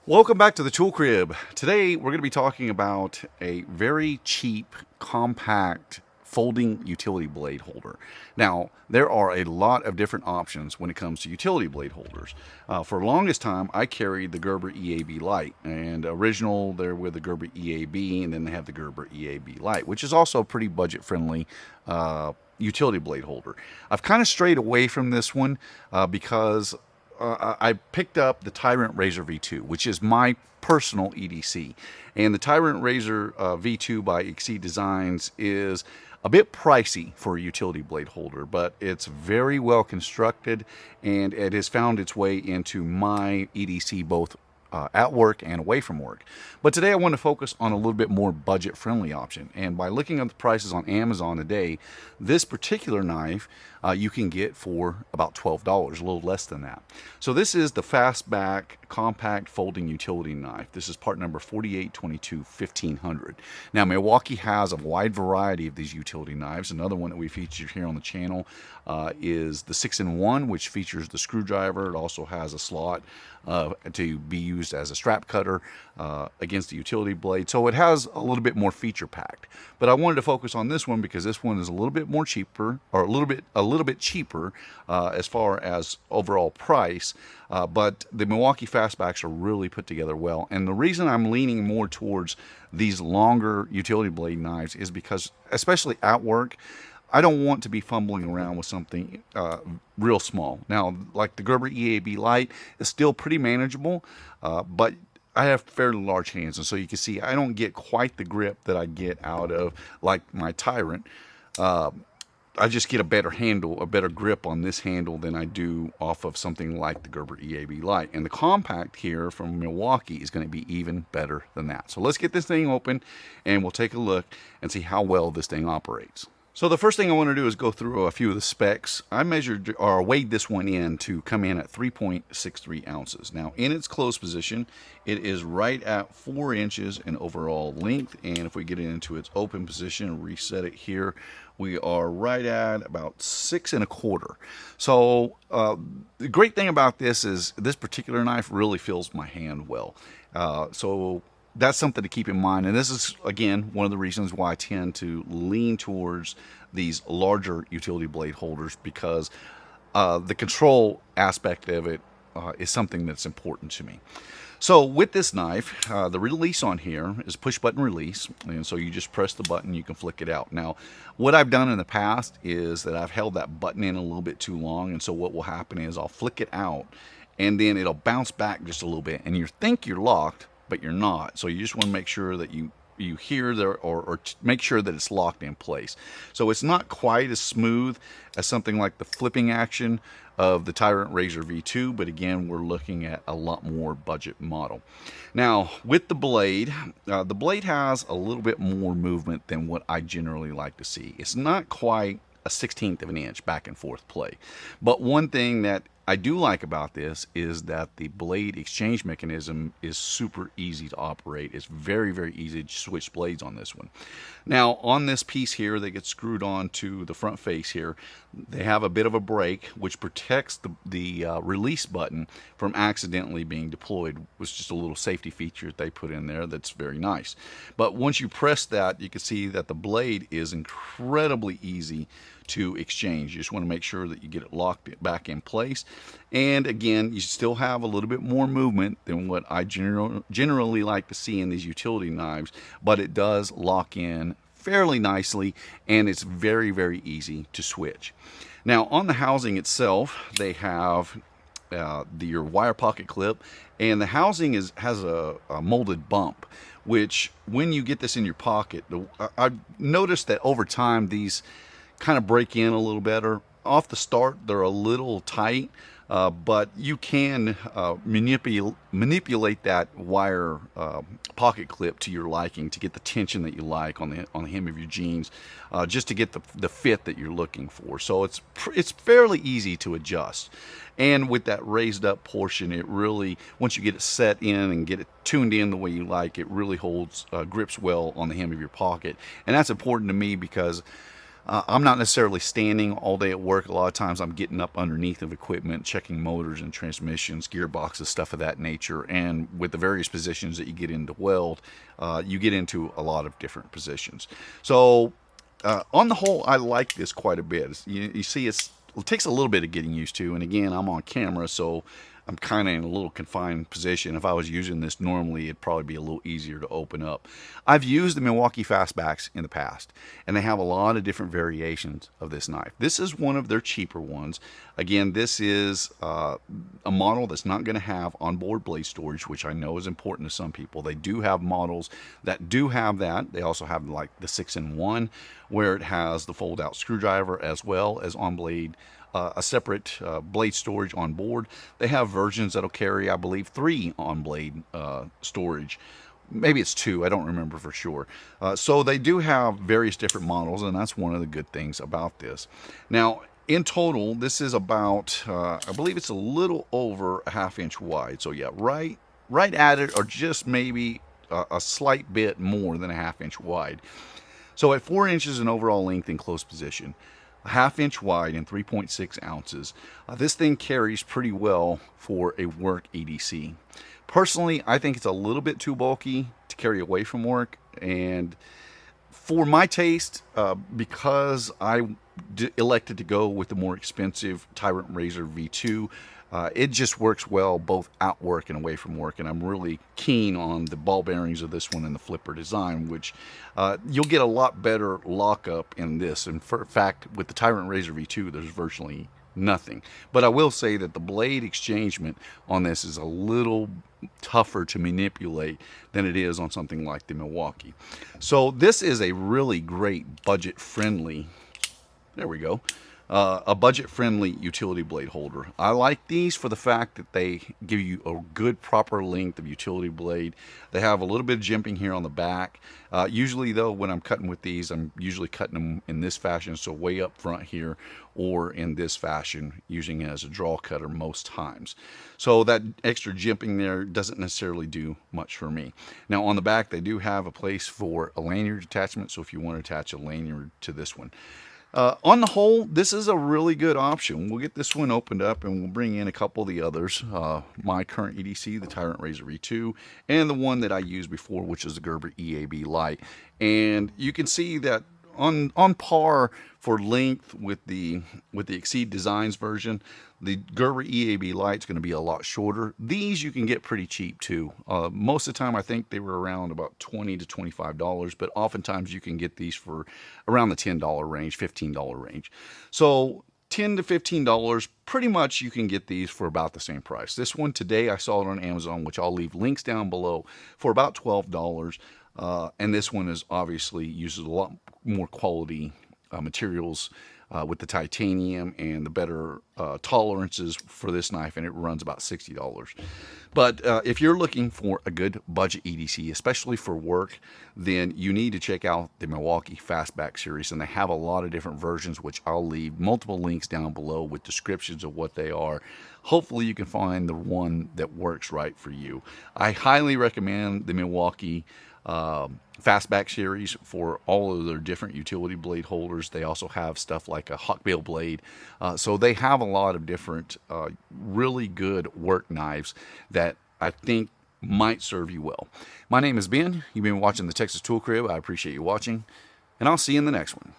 Welcome back to the Tool Crib. Today we're going to be talking about a very cheap, compact folding utility blade holder. Now, there are a lot of different options when it comes to utility blade holders. For the longest time, I carried the Gerber EAB Lite, and original they're with the Gerber EAB, and then they have the Gerber EAB Lite, which is also a pretty budget-friendly utility blade holder. I've kind of strayed away from this one because I picked up the Tyrant Razor V2, which is my personal EDC. And the Tyrant Razor V2 by Exceed Designs is a bit pricey for a utility blade holder, but it's very well constructed, and it has found its way into my EDC both at work and away from work. But today I want to focus on a little bit more budget-friendly option. And by looking at the prices on Amazon today, this particular knife you can get for about $12, a little less than that. So this is the Fastback Compact Folding Utility Knife. This is part number 4822-1500. Now, Milwaukee has a wide variety of these utility knives. Another one that we featured here on the channel is the 6-in-1, which features the screwdriver. It also has a slot to be used as a strap cutter against the utility blade. So it has a little bit more feature packed. But I wanted to focus on this one because this one is a little bit more cheaper, or a little bit cheaper as far as overall price. But the Milwaukee Fastbacks are really put together well. And the reason I'm leaning more towards these longer utility blade knives is because, especially at work, I don't want to be fumbling around with something real small. Now, like the Gerber EAB Lite is still pretty manageable, but I have fairly large hands, and so you can see I don't get quite the grip that I get out of like my Tyrant. I just get a better handle, a better grip on this handle than I do off of something like the Gerber EAB Lite. And the compact here from Milwaukee is going to be even better than that. So let's get this thing open and we'll take a look and see how well this thing operates. So the first thing I want to do is go through a few of the specs. I measured or weighed this one in to come in at 3.63 ounces. Now, in its closed position, it is right at 4 inches in overall length. And if we get it into its open position and reset it here, we are right at about 6 1/4. So the great thing about this is this particular knife really fills my hand well. So that's something to keep in mind, and this is, again, one of the reasons why I tend to lean towards these larger utility blade holders, because the control aspect of it is something that's important to me. So with this knife, the release on here is push button release, and so you just press the button, you can flick it out. Now, what I've done in the past is that I've held that button in a little bit too long, and so what will happen is I'll flick it out, and then it'll bounce back just a little bit, and you think you're locked, but you're not. So you just want to make sure that you hear there, or make sure that it's locked in place. So it's not quite as smooth as something like the flipping action of the Tyrant Razor V2, but again, we're looking at a lot more budget model. Now, with the blade has a little bit more movement than what I generally like to see. It's not quite a 1/16 of an inch back and forth play. But one thing that I do like about this is that the blade exchange mechanism is super easy to operate. It's very, very easy to switch blades on this one. Now, on this piece here that gets screwed on to the front face here, they have a bit of a brake which protects the release button from accidentally being deployed. It's just a little safety feature that they put in there that's very nice. But once you press that, you can see that the blade is incredibly easy to exchange. You just want to make sure that you get it locked back in place. And again, you still have a little bit more movement than what I generally like to see in these utility knives, but it does lock in fairly nicely, and it's very, very easy to switch. Now, on the housing itself, they have your wire pocket clip, and the housing has a molded bump, which when you get this in your pocket, I've noticed that over time these kind of break in a little better. Off the start, they're a little tight, but you can manipulate that wire pocket clip to your liking to get the tension that you like on the hem of your jeans, just to get the fit that you're looking for. So it's fairly easy to adjust. And with that raised up portion, it really, once you get it set in and get it tuned in the way you like, it really holds grips well on the hem of your pocket. And that's important to me because I'm not necessarily standing all day at work. A lot of times I'm getting up underneath of equipment, checking motors and transmissions, gearboxes, stuff of that nature. And with the various positions that you get into weld, you get into a lot of different positions. So on the whole, I like this quite a bit. You see, it takes a little bit of getting used to. And again, I'm on camera, so I'm kind of in a little confined position. If I was using this normally, it'd probably be a little easier to open up. I've used the Milwaukee Fastbacks in the past, and they have a lot of different variations of this knife. This is one of their cheaper ones. Again, this is a model that's not going to have onboard blade storage, which I know is important to some people. They do have models that do have that. They also have like the 6-in-1, where it has the fold-out screwdriver as well as on-blade a separate blade storage on board. They have versions that'll carry, I believe, 3 on blade storage. Maybe it's 2, I don't remember for sure. So they do have various different models, and that's one of the good things about this. Now, in total, this is about, I believe it's a little over a 1/2 inch wide. So yeah, right at it, or just maybe a slight bit more than a 1/2 inch wide. So at 4 inches in overall length in close position, a 1/2 inch wide and 3.6 ounces. This thing carries pretty well for a work EDC. Personally, I think it's a little bit too bulky to carry away from work, and for my taste, because I elected to go with the more expensive Tyrant Razor V2, it just works well both at work and away from work, and I'm really keen on the ball bearings of this one and the flipper design, which you'll get a lot better lockup in this. And for fact, with the Tyrant Razor V2, there's virtually nothing. But I will say that the blade exchangement on this is a little tougher to manipulate than it is on something like the Milwaukee. So this is a really great budget-friendly, there we go, a budget-friendly utility blade holder. I like these for the fact that they give you a good proper length of utility blade. They have a little bit of jimping here on the back. Usually though, when I'm cutting with these, I'm usually cutting them in this fashion, so way up front here, or in this fashion, using it as a draw cutter most times. So that extra jimping there doesn't necessarily do much for me. Now on the back, they do have a place for a lanyard attachment, so if you want to attach a lanyard to this one. On the whole, this is a really good option. We'll get this one opened up and we'll bring in a couple of the others. My current EDC, the Tyrant Razor V2, and the one that I used before, which is the Gerber EAB Lite. And you can see that on par for length with the Exceed Designs version, the Gerber EAB Lite is going to be a lot shorter. These you can get pretty cheap too. Most of the time I think they were around about $20 to $25, but oftentimes you can get these for around the $10 range, $15 range. So $10 to $15, pretty much you can get these for about the same price. This one today I saw it on Amazon, which I'll leave links down below, for about $12. And this one is obviously uses a lot more quality materials with the titanium and the better tolerances for this knife, and it runs about $60. But if you're looking for a good budget EDC, especially for work, then you need to check out the Milwaukee Fastback series, and they have a lot of different versions, which I'll leave multiple links down below with descriptions of what they are. Hopefully you can find the one that works right for you. I highly recommend the Milwaukee Fastback series for all of their different utility blade holders. They also have stuff like a hawkbill blade. So they have a lot of different really good work knives that I think might serve you well. My name is Ben. You've been watching the Texas Tool Crib. I appreciate you watching, and I'll see you in the next one.